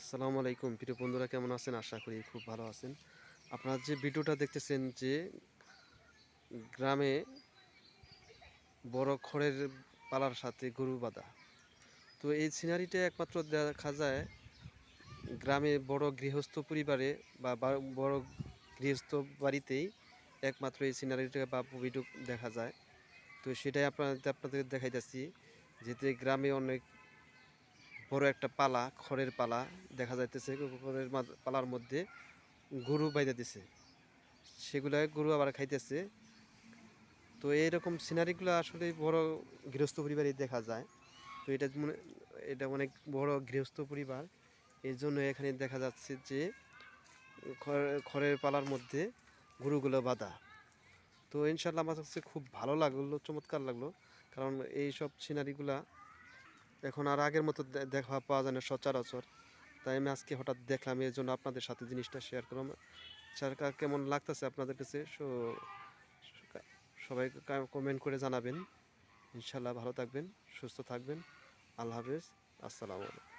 আসসালামু আলাইকুম প্রিয় বন্ধুরা, কেমন আছেন? আশা করি খুব ভালো আছেন। আপনারা যে ভিডিওটা দেখতেছেন যে গ্রামে বড় খড়ের পালার সাথে গরু বাঁধা। তো এই সিনারিটা একমাত্র দেখা যায় গ্রামে বড় গৃহস্থ পরিবারে বা বড় গৃহস্থ বাড়িতেই একমাত্র এই সিনারিটা বা ভিডিও দেখা যায়। তো সেটাই আপনাদের দেখাইতেছি, যেতে গ্রামে অনেক বড় একটা পালা, খড়ের পালা দেখা যাইতেছে। খড়ের পালার মধ্যে গরু বাইধা দিছে, সেগুলা গরু আবার খাইতেছে। তো এইরকম সিনারিগুলো আসলে বড় গৃহস্থ পরিবারে দেখা যায়। তো এটা অনেক বড় গৃহস্থ পরিবার, এই জন্য এখানে দেখা যাচ্ছে যে খড়ের পালার মধ্যে গরুগুলো বাঁধা। তো ইনশাল্লাহ আমার কাছে খুব ভালো লাগলো, চমৎকার লাগলো। কারণ এইসব সিনারিগুলা এখন আর আগের মতো দেখা পাওয়া যায় না সচরাচর। তাই আমি আজকে হঠাৎ দেখলাম, এই জন্য আপনাদের সাথে জিনিসটা শেয়ার করলাম। কেমন লাগতেছে আপনাদের কাছে? সবাই কমেন্ট করে জানাবেন। ইনশাল্লাহ ভালো থাকবেন, সুস্থ থাকবেন। আল্লাহ হাফেজ। আসসালামু আলাইকুম।